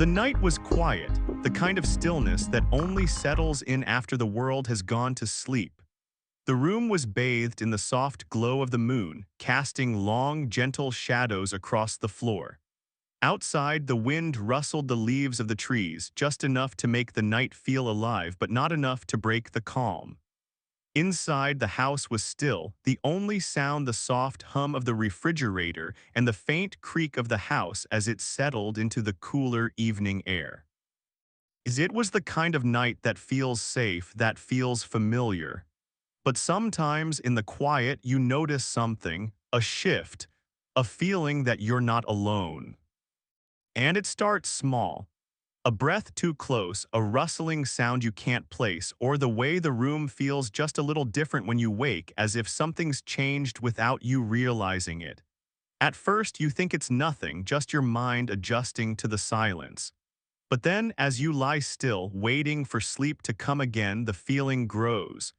The night was quiet, the kind of stillness that only settles in after the world has gone to sleep. The room was bathed in the soft glow of the moon, casting long, gentle shadows across the floor. Outside, the wind rustled the leaves of the trees, just enough to make the night feel alive, but not enough to break the calm. Inside, the house was still, the only sound the soft hum of the refrigerator and the faint creak of the house as it settled into the cooler evening air. It was the kind of night that feels safe, that feels familiar. But sometimes in the quiet you notice something, a shift, a feeling that you're not alone. And it starts small. A breath too close, a rustling sound you can't place, or the way the room feels just a little different when you wake, as if something's changed without you realizing it. At first you think it's nothing, just your mind adjusting to the silence. But then, as you lie still, waiting for sleep to come again, the feeling grows.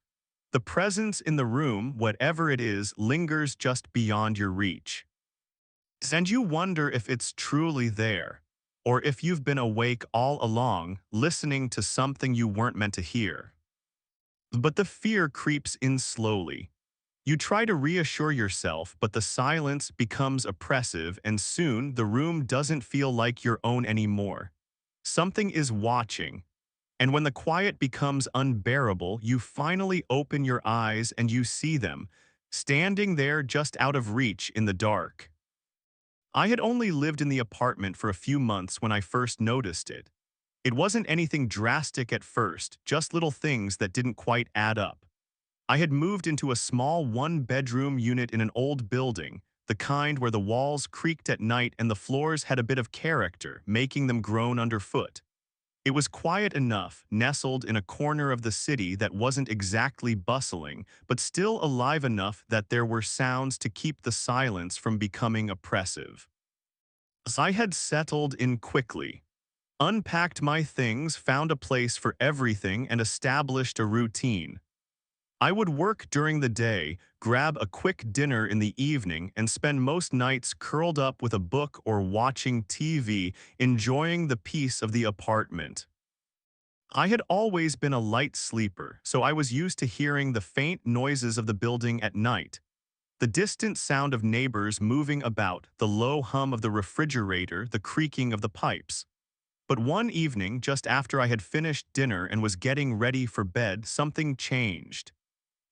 The presence in the room, whatever it is, lingers just beyond your reach. And you wonder if it's truly there, or if you've been awake all along, listening to something you weren't meant to hear. But the fear creeps in slowly. You try to reassure yourself, but the silence becomes oppressive, and soon the room doesn't feel like your own anymore. Something is watching. And when the quiet becomes unbearable, you finally open your eyes and you see them, standing there just out of reach in the dark. I had only lived in the apartment for a few months when I first noticed it. It wasn't anything drastic at first, just little things that didn't quite add up. I had moved into a small one-bedroom unit in an old building, the kind where the walls creaked at night and the floors had a bit of character, making them groan underfoot. It was quiet enough, nestled in a corner of the city that wasn't exactly bustling, but still alive enough that there were sounds to keep the silence from becoming oppressive. As I had settled in quickly, unpacked my things, found a place for everything, and established a routine. I would work during the day, grab a quick dinner in the evening, and spend most nights curled up with a book or watching TV, enjoying the peace of the apartment. I had always been a light sleeper, so I was used to hearing the faint noises of the building at night. The distant sound of neighbors moving about, the low hum of the refrigerator, the creaking of the pipes. But one evening, just after I had finished dinner and was getting ready for bed, something changed.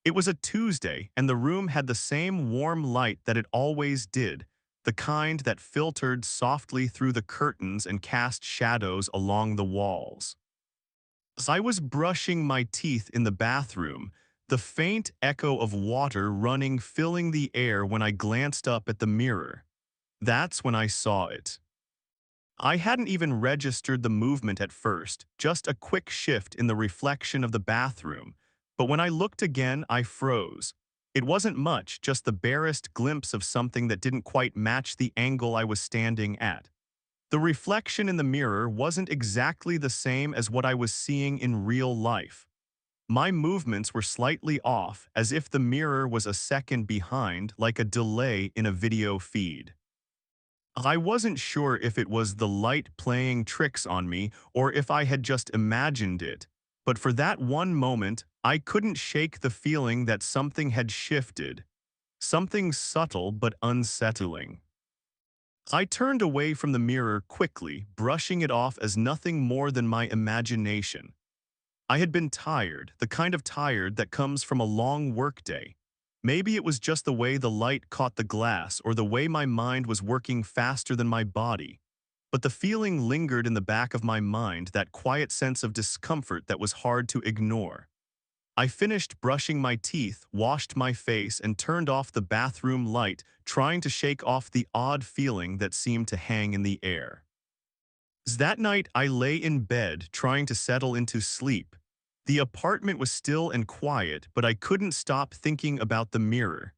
It was a Tuesday, and the room had the same warm light that it always did, the kind that filtered softly through the curtains and cast shadows along the walls. As I was brushing my teeth in the bathroom, the faint echo of water running filling the air when I glanced up at the mirror. That's when I saw it. I hadn't even registered the movement at first, just a quick shift in the reflection of the bathroom. But when I looked again, I froze. It wasn't much, just the barest glimpse of something that didn't quite match the angle I was standing at. The reflection in the mirror wasn't exactly the same as what I was seeing in real life. My movements were slightly off, as if the mirror was a second behind, like a delay in a video feed. I wasn't sure if it was the light playing tricks on me or if I had just imagined it, but for that one moment, I couldn't shake the feeling that something had shifted, something subtle but unsettling. I turned away from the mirror quickly, brushing it off as nothing more than my imagination. I had been tired, the kind of tired that comes from a long workday. Maybe it was just the way the light caught the glass or the way my mind was working faster than my body. But the feeling lingered in the back of my mind, that quiet sense of discomfort that was hard to ignore. I finished brushing my teeth, washed my face, and turned off the bathroom light, trying to shake off the odd feeling that seemed to hang in the air. That night, I lay in bed, trying to settle into sleep. The apartment was still and quiet, but I couldn't stop thinking about the mirror.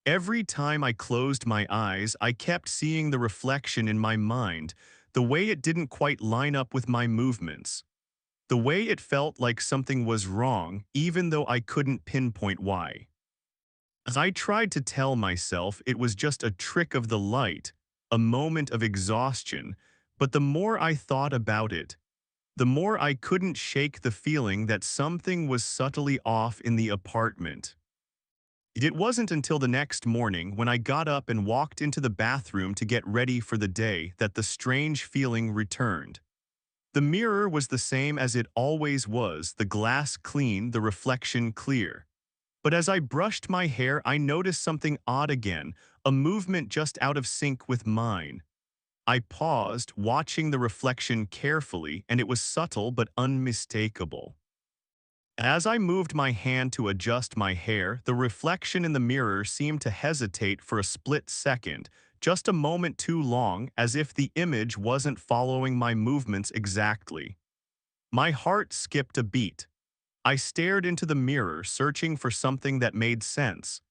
Every time I closed my eyes, I kept seeing the reflection in my mind, the way it didn't quite line up with my movements. The way it felt like something was wrong, even though I couldn't pinpoint why. As I tried to tell myself it was just a trick of the light, a moment of exhaustion, But the more I thought about it, the more I couldn't shake the feeling that something was subtly off in the apartment. It wasn't until the next morning when I got up and walked into the bathroom to get ready for the day that the strange feeling returned. The mirror was the same as it always was, the glass clean, the reflection clear. But as I brushed my hair, I noticed something odd again, a movement just out of sync with mine. I paused, watching the reflection carefully, and it was subtle but unmistakable. As I moved my hand to adjust my hair, the reflection in the mirror seemed to hesitate for a split second, just a moment too long, as if the image wasn't following my movements exactly. My heart skipped a beat. I stared into the mirror, searching for something that made sense.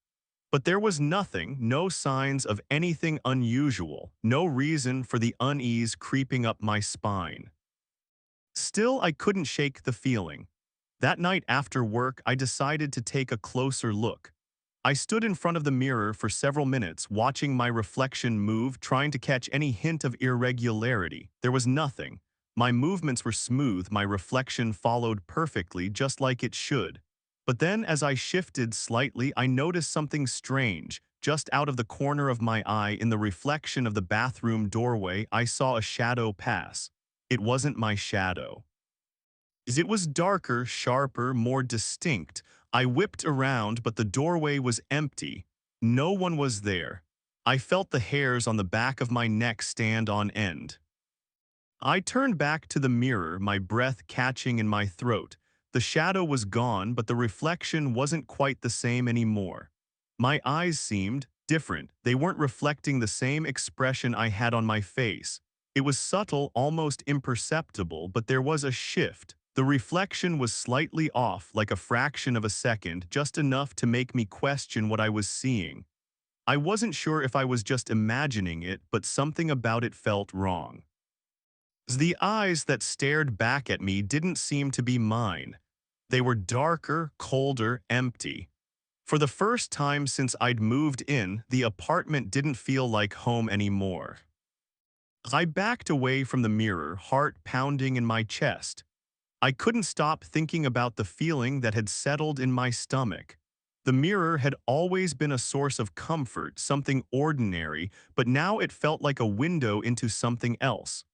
But there was nothing, no signs of anything unusual, no reason for the unease creeping up my spine. Still, I couldn't shake the feeling. That night after work, I decided to take a closer look. I stood in front of the mirror for several minutes, watching my reflection move, trying to catch any hint of irregularity. There was nothing. My movements were smooth, my reflection followed perfectly, just like it should. But then, as I shifted slightly, I noticed something strange. Just out of the corner of my eye, in the reflection of the bathroom doorway, I saw a shadow pass. It wasn't my shadow. It was darker, sharper, more distinct. I whipped around, but the doorway was empty. No one was there. I felt the hairs on the back of my neck stand on end. I turned back to the mirror, my breath catching in my throat. The shadow was gone, but the reflection wasn't quite the same anymore. My eyes seemed different. They weren't reflecting the same expression I had on my face. It was subtle, almost imperceptible, but there was a shift. The reflection was slightly off, like a fraction of a second, just enough to make me question what I was seeing. I wasn't sure if I was just imagining it, but something about it felt wrong. The eyes that stared back at me didn't seem to be mine. They were darker, colder, empty. For the first time since I'd moved in, the apartment didn't feel like home anymore. I backed away from the mirror, heart pounding in my chest. I couldn't stop thinking about the feeling that had settled in my stomach. The mirror had always been a source of comfort, something ordinary, but now it felt like a window into something else.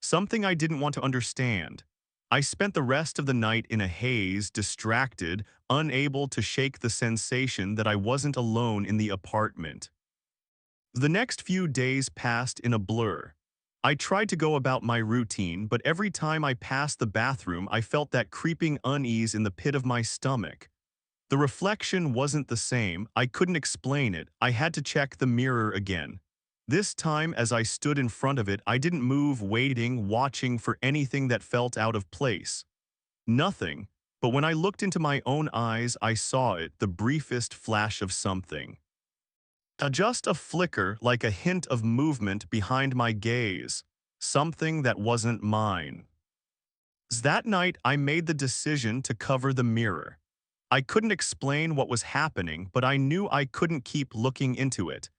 Something I didn't want to understand. I spent the rest of the night in a haze, distracted, unable to shake the sensation that I wasn't alone in the apartment. The next few days passed in a blur. I tried to go about my routine, but every time I passed the bathroom, I felt that creeping unease in the pit of my stomach. The reflection wasn't the same. I couldn't explain it. I had to check the mirror again. This time, as I stood in front of it, I didn't move, waiting, watching for anything that felt out of place. Nothing. But when I looked into my own eyes, I saw it, the briefest flash of something. Just a flicker, like a hint of movement behind my gaze. Something that wasn't mine. That night, I made the decision to cover the mirror. I couldn't explain what was happening, but I knew I couldn't keep looking into it.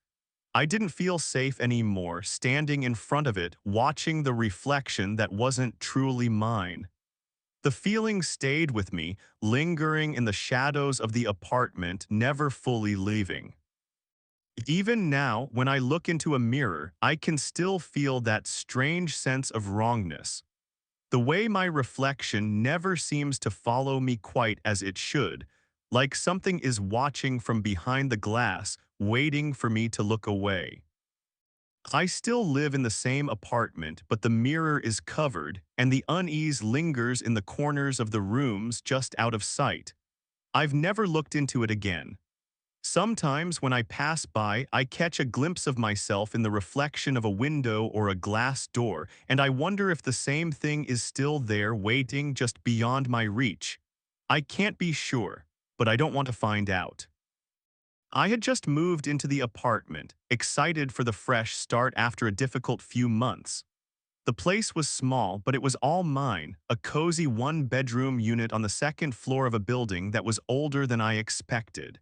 I didn't feel safe anymore, standing in front of it, watching the reflection that wasn't truly mine. The feeling stayed with me, lingering in the shadows of the apartment, never fully leaving. Even now, when I look into a mirror, I can still feel that strange sense of wrongness. The way my reflection never seems to follow me quite as it should, like something is watching from behind the glass, waiting for me to look away. I still live in the same apartment, but the mirror is covered, and the unease lingers in the corners of the rooms just out of sight. I've never looked into it again. Sometimes when I pass by, I catch a glimpse of myself in the reflection of a window or a glass door, and I wonder if the same thing is still there waiting just beyond my reach. I can't be sure, but I don't want to find out. I had just moved into the apartment, excited for the fresh start after a difficult few months. The place was small, but it was all mine, a cozy one-bedroom unit on the second floor of a building that was older than I expected.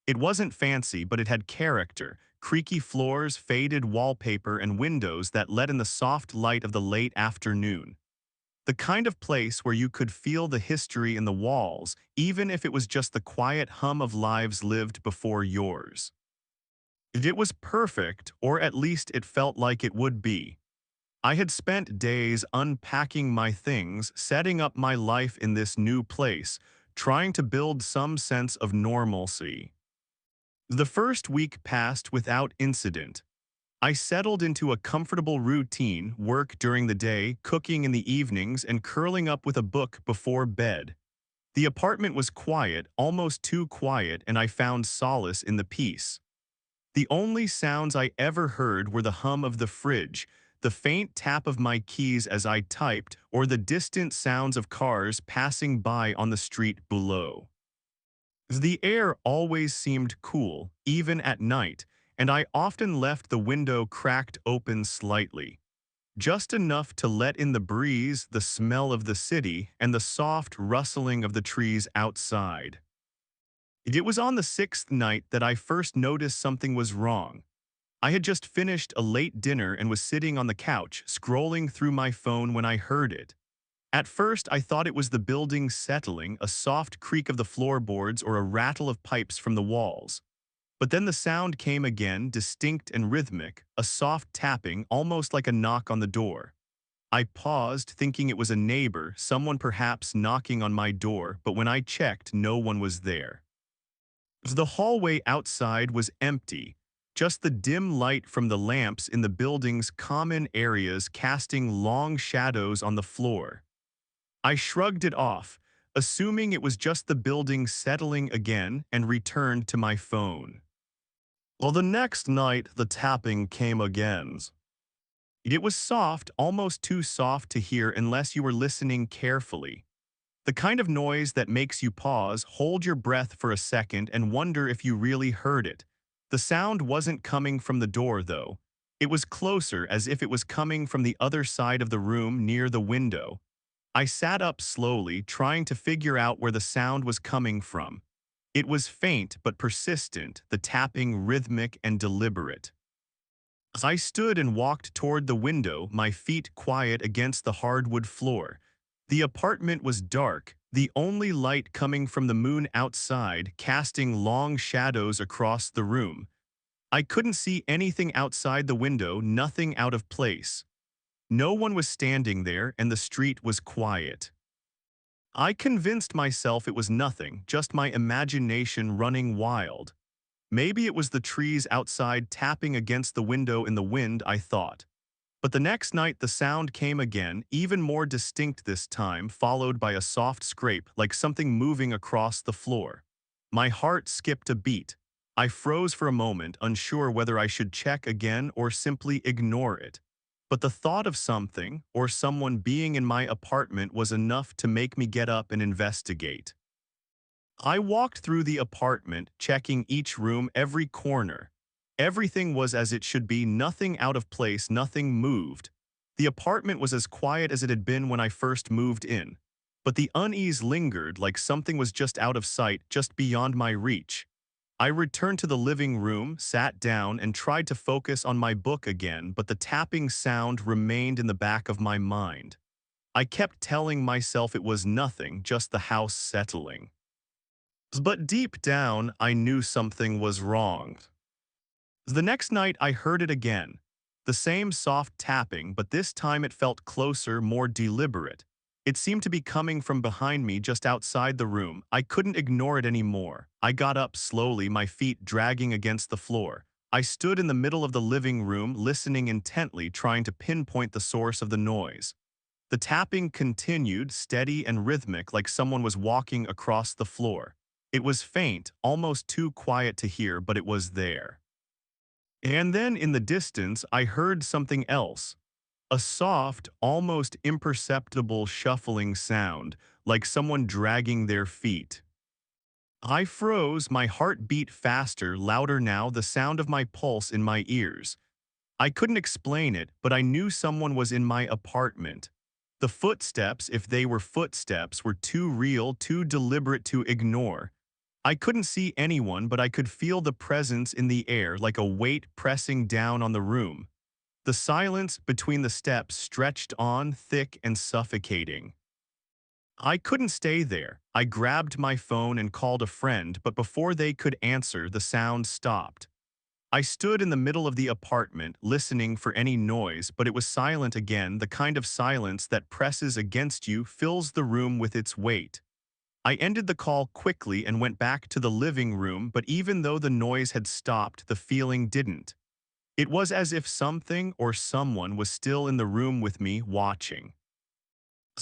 It wasn't fancy, but it had character, creaky floors, faded wallpaper, and windows that let in the soft light of the late afternoon. The kind of place where you could feel the history in the walls, even if it was just the quiet hum of lives lived before yours. It was perfect, or at least it felt like it would be. I had spent days unpacking my things, setting up my life in this new place, trying to build some sense of normalcy. The first week passed without incident. I settled into a comfortable routine, work during the day, cooking in the evenings, and curling up with a book before bed. The apartment was quiet, almost too quiet, and I found solace in the peace. The only sounds I ever heard were the hum of the fridge, the faint tap of my keys as I typed, or the distant sounds of cars passing by on the street below. The air always seemed cool, even at night, and I often left the window cracked open slightly, just enough to let in the breeze, the smell of the city, and the soft rustling of the trees outside. It was on the sixth night that I first noticed something was wrong. I had just finished a late dinner and was sitting on the couch, scrolling through my phone when I heard it. At first, I thought it was the building settling, a soft creak of the floorboards or a rattle of pipes from the walls. But then the sound came again, distinct and rhythmic, a soft tapping, almost like a knock on the door. I paused, thinking it was a neighbor, someone perhaps knocking on my door, but when I checked, no one was there. The hallway outside was empty, just the dim light from the lamps in the building's common areas casting long shadows on the floor. I shrugged it off, assuming it was just the building settling again, and returned to my phone. Well, the next night, the tapping came again. It was soft, almost too soft to hear unless you were listening carefully. The kind of noise that makes you pause, hold your breath for a second, and wonder if you really heard it. The sound wasn't coming from the door, though. It was closer, as if it was coming from the other side of the room near the window. I sat up slowly, trying to figure out where the sound was coming from. It was faint but persistent, the tapping rhythmic and deliberate. As I stood and walked toward the window, my feet quiet against the hardwood floor. The apartment was dark, the only light coming from the moon outside, casting long shadows across the room. I couldn't see anything outside the window, nothing out of place. No one was standing there, and the street was quiet. I convinced myself it was nothing, just my imagination running wild. Maybe it was the trees outside tapping against the window in the wind, I thought. But the next night the sound came again, even more distinct this time, followed by a soft scrape, like something moving across the floor. My heart skipped a beat. I froze for a moment, unsure whether I should check again or simply ignore it. But the thought of something, or someone being in my apartment was enough to make me get up and investigate. I walked through the apartment, checking each room, every corner. Everything was as it should be, nothing out of place, nothing moved. The apartment was as quiet as it had been when I first moved in. But the unease lingered, like something was just out of sight, just beyond my reach. I returned to the living room, sat down, and tried to focus on my book again, but the tapping sound remained in the back of my mind. I kept telling myself it was nothing, just the house settling. But deep down, I knew something was wrong. The next night, I heard it again. The same soft tapping, but this time it felt closer, more deliberate. It seemed to be coming from behind me, just outside the room. I couldn't ignore it anymore. I got up slowly, my feet dragging against the floor. I stood in the middle of the living room, listening intently, trying to pinpoint the source of the noise. The tapping continued, steady and rhythmic, like someone was walking across the floor. It was faint, almost too quiet to hear, but it was there. And then in the distance, I heard something else. A soft, almost imperceptible shuffling sound, like someone dragging their feet. I froze, my heart beat faster, louder now, the sound of my pulse in my ears. I couldn't explain it, but I knew someone was in my apartment. The footsteps, if they were footsteps, were too real, too deliberate to ignore. I couldn't see anyone, but I could feel the presence in the air like a weight pressing down on the room. The silence between the steps stretched on, thick and suffocating. I couldn't stay there. I grabbed my phone and called a friend, but before they could answer, the sound stopped. I stood in the middle of the apartment, listening for any noise, but it was silent again, the kind of silence that presses against you, fills the room with its weight. I ended the call quickly and went back to the living room, but even though the noise had stopped, the feeling didn't. It was as if something or someone was still in the room with me, watching.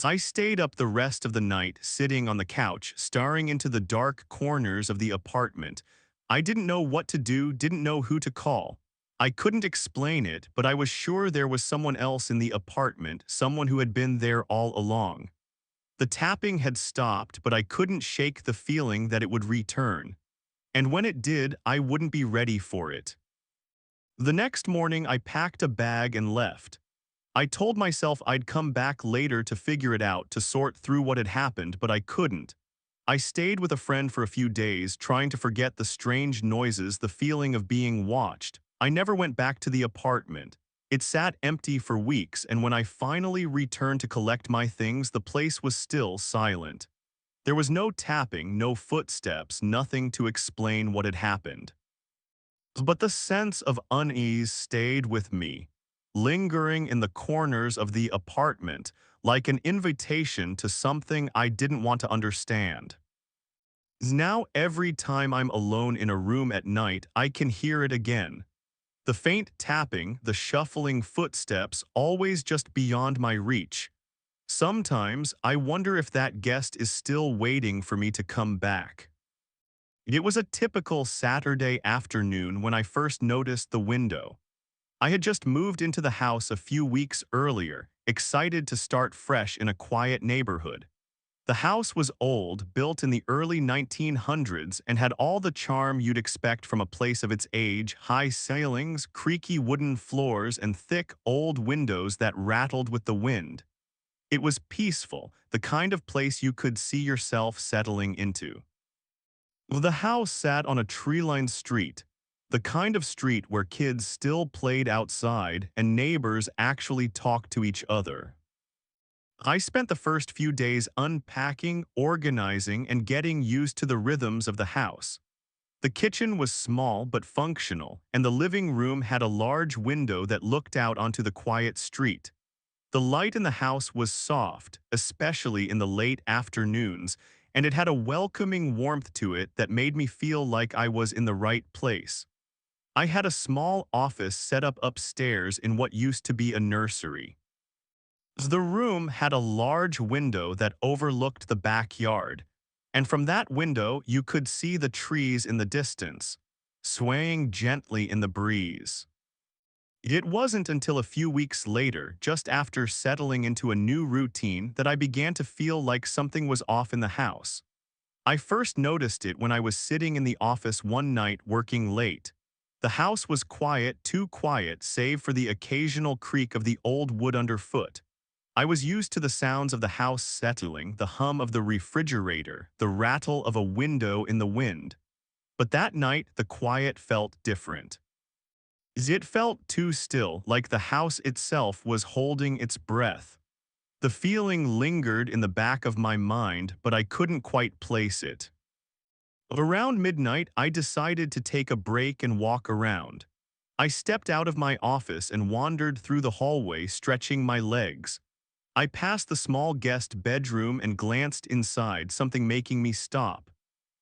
I stayed up the rest of the night, sitting on the couch, staring into the dark corners of the apartment. I didn't know what to do, didn't know who to call. I couldn't explain it, but I was sure there was someone else in the apartment, someone who had been there all along. The tapping had stopped, but I couldn't shake the feeling that it would return. And when it did, I wouldn't be ready for it. The next morning, I packed a bag and left. I told myself I'd come back later to figure it out, to sort through what had happened, but I couldn't. I stayed with a friend for a few days, trying to forget the strange noises, the feeling of being watched. I never went back to the apartment. It sat empty for weeks, and when I finally returned to collect my things, the place was still silent. There was no tapping, no footsteps, nothing to explain what had happened. But the sense of unease stayed with me, lingering in the corners of the apartment, like an invitation to something I didn't want to understand. Now every time I'm alone in a room at night, I can hear it again. The faint tapping, the shuffling footsteps, always just beyond my reach. Sometimes I wonder if that guest is still waiting for me to come back. It was a typical Saturday afternoon when I first noticed the window. I had just moved into the house a few weeks earlier, excited to start fresh in a quiet neighborhood. The house was old, built in the early 1900s, and had all the charm you'd expect from a place of its age: high ceilings, creaky wooden floors, and thick, old windows that rattled with the wind. It was peaceful, the kind of place you could see yourself settling into. The house sat on a tree-lined street, the kind of street where kids still played outside and neighbors actually talked to each other. I spent the first few days unpacking, organizing, and getting used to the rhythms of the house. The kitchen was small but functional, and the living room had a large window that looked out onto the quiet street. The light in the house was soft, especially in the late afternoons, and it had a welcoming warmth to it that made me feel like I was in the right place. I had a small office set up upstairs in what used to be a nursery. The room had a large window that overlooked the backyard, and from that window you could see the trees in the distance, swaying gently in the breeze. It wasn't until a few weeks later, just after settling into a new routine, that I began to feel like something was off in the house. I first noticed it when I was sitting in the office one night working late. The house was quiet, too quiet, save for the occasional creak of the old wood underfoot. I was used to the sounds of the house settling, the hum of the refrigerator, the rattle of a window in the wind. But that night, the quiet felt different. It felt too still, like the house itself was holding its breath. The feeling lingered in the back of my mind, but I couldn't quite place it. Around midnight, I decided to take a break and walk around. I stepped out of my office and wandered through the hallway, stretching my legs. I passed the small guest bedroom and glanced inside, something making me stop.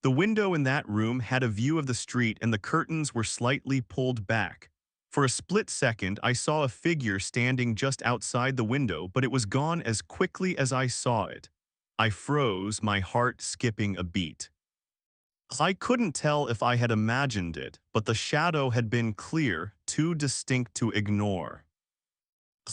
The window in that room had a view of the street and the curtains were slightly pulled back. For a split second, I saw a figure standing just outside the window, but it was gone as quickly as I saw it. I froze, my heart skipping a beat. I couldn't tell if I had imagined it, but the shadow had been clear, too distinct to ignore.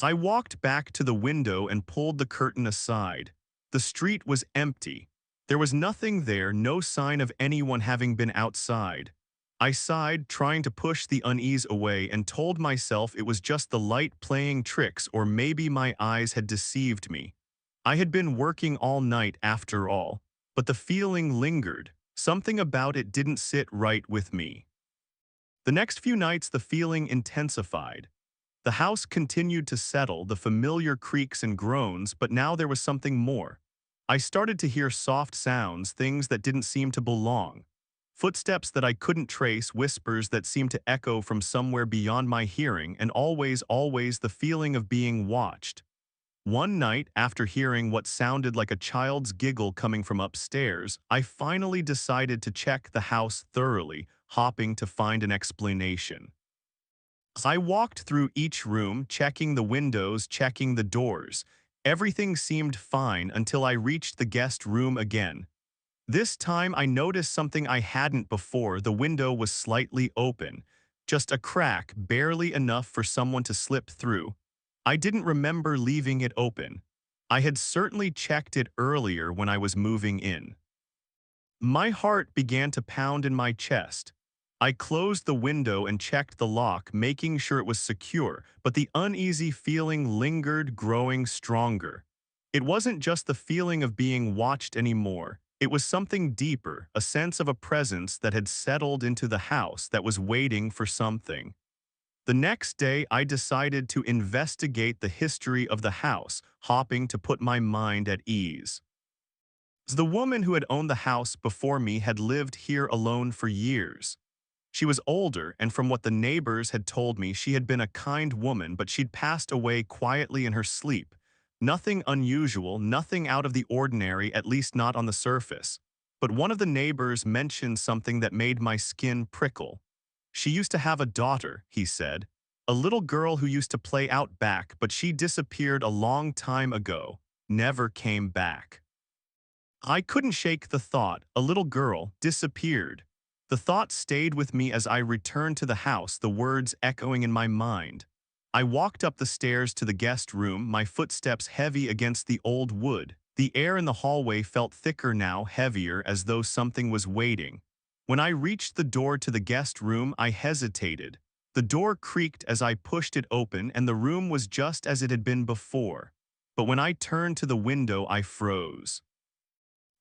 I walked back to the window and pulled the curtain aside. The street was empty. There was nothing there, no sign of anyone having been outside. I sighed, trying to push the unease away, and told myself it was just the light playing tricks, or maybe my eyes had deceived me. I had been working all night after all, but the feeling lingered, Something about it didn't sit right with me. The next few nights, the feeling intensified. The house continued to settle, the familiar creaks and groans, but now there was something more. I started to hear soft sounds, things that didn't seem to belong. Footsteps that I couldn't trace, whispers that seemed to echo from somewhere beyond my hearing, and always the feeling of being watched. One night, after hearing what sounded like a child's giggle coming from upstairs, I finally decided to check the house thoroughly, hopping to find an explanation. I walked through each room, checking the windows, checking the doors. Everything seemed fine until I reached the guest room again. This time I noticed something I hadn't before. The window was slightly open, just a crack, barely enough for someone to slip through. I didn't remember leaving it open. I had certainly checked it earlier when I was moving in. My heart began to pound in my chest. I closed the window and checked the lock, making sure it was secure, but the uneasy feeling lingered, growing stronger. It wasn't just the feeling of being watched anymore. It was something deeper, a sense of a presence that had settled into the house that was waiting for something. The next day, I decided to investigate the history of the house, hopping to put my mind at ease. The woman who had owned the house before me had lived here alone for years. She was older, and from what the neighbors had told me, she had been a kind woman, but she'd passed away quietly in her sleep. Nothing unusual, nothing out of the ordinary, at least not on the surface. But one of the neighbors mentioned something that made my skin prickle. She used to have a daughter, he said. A little girl who used to play out back, but she disappeared a long time ago, never came back. I couldn't shake the thought, a little girl disappeared. The thought stayed with me as I returned to the house, the words echoing in my mind. I walked up the stairs to the guest room, my footsteps heavy against the old wood. The air in the hallway felt thicker now, heavier, as though something was waiting. When I reached the door to the guest room, I hesitated. The door creaked as I pushed it open, and the room was just as it had been before. But when I turned to the window, I froze.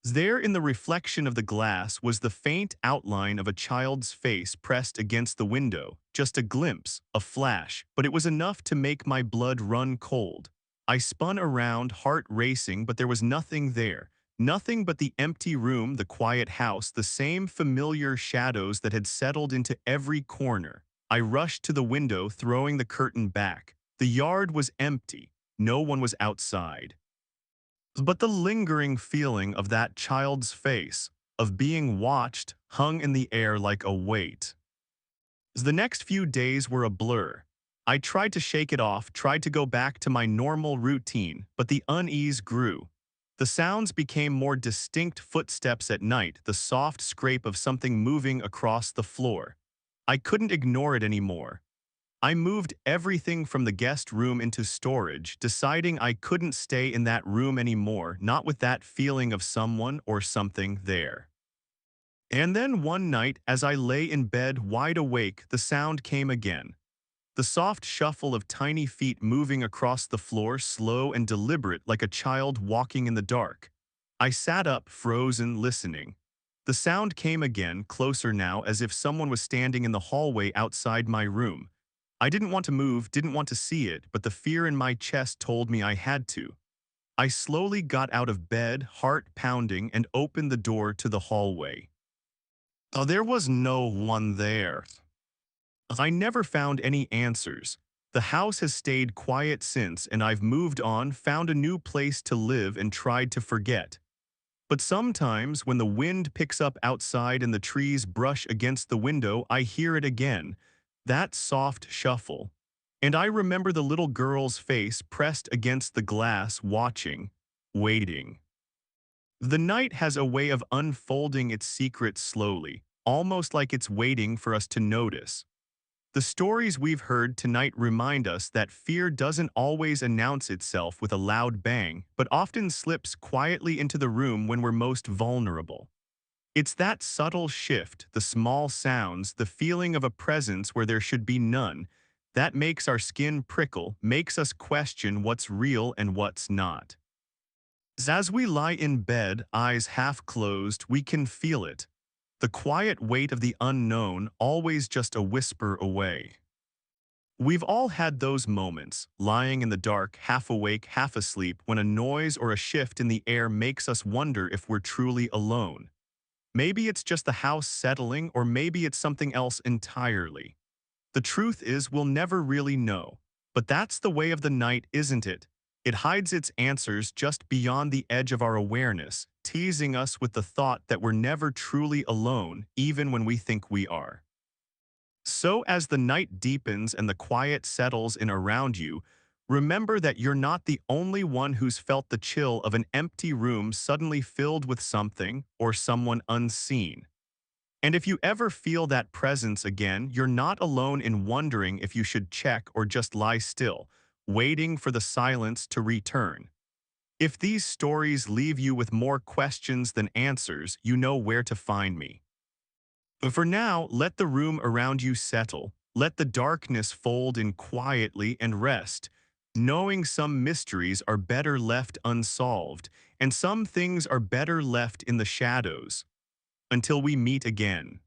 There in the reflection of the glass was the faint outline of a child's face pressed against the window, just a glimpse, a flash, but it was enough to make my blood run cold. I spun around, heart racing, but there was nothing there. Nothing but the empty room, the quiet house, the same familiar shadows that had settled into every corner. I rushed to the window, throwing the curtain back. The yard was empty. No one was outside. But the lingering feeling of that child's face, of being watched, hung in the air like a weight. The next few days were a blur. I tried to shake it off, tried to go back to my normal routine, but the unease grew. The sounds became more distinct: footsteps at night, the soft scrape of something moving across the floor. I couldn't ignore it anymore. I moved everything from the guest room into storage, deciding I couldn't stay in that room anymore, not with that feeling of someone or something there. And then one night, as I lay in bed wide awake, the sound came again. The soft shuffle of tiny feet moving across the floor, slow and deliberate, like a child walking in the dark. I sat up, frozen, listening. The sound came again, closer now, as if someone was standing in the hallway outside my room. I didn't want to move, didn't want to see it, but the fear in my chest told me I had to. I slowly got out of bed, heart pounding, and opened the door to the hallway. Oh, there was no one there. I never found any answers. The house has stayed quiet since, and I've moved on, found a new place to live, and tried to forget. But sometimes, when the wind picks up outside and the trees brush against the window, I hear it again, that soft shuffle. And I remember the little girl's face pressed against the glass, watching, waiting. The night has a way of unfolding its secrets slowly, almost like it's waiting for us to notice. The stories we've heard tonight remind us that fear doesn't always announce itself with a loud bang, but often slips quietly into the room when we're most vulnerable. It's that subtle shift, the small sounds, the feeling of a presence where there should be none, that makes our skin prickle, makes us question what's real and what's not. As we lie in bed, eyes half closed, we can feel it. the quiet weight of the unknown always just a whisper away. We've all had those moments, lying in the dark, half awake, half asleep, when a noise or a shift in the air makes us wonder if we're truly alone. Maybe it's just the house settling, or maybe it's something else entirely. The truth is, we'll never really know. But that's the way of the night, isn't it? It hides its answers just beyond the edge of our awareness, teasing us with the thought that we're never truly alone, even when we think we are. So as the night deepens and the quiet settles in around you, remember that you're not the only one who's felt the chill of an empty room suddenly filled with something or someone unseen. And if you ever feel that presence again, you're not alone in wondering if you should check or just lie still, waiting for the silence to return. If these stories leave you with more questions than answers, you know where to find me. But for now, let the room around you settle. Let the darkness fold in quietly and rest, knowing some mysteries are better left unsolved, and some things are better left in the shadows. Until we meet again.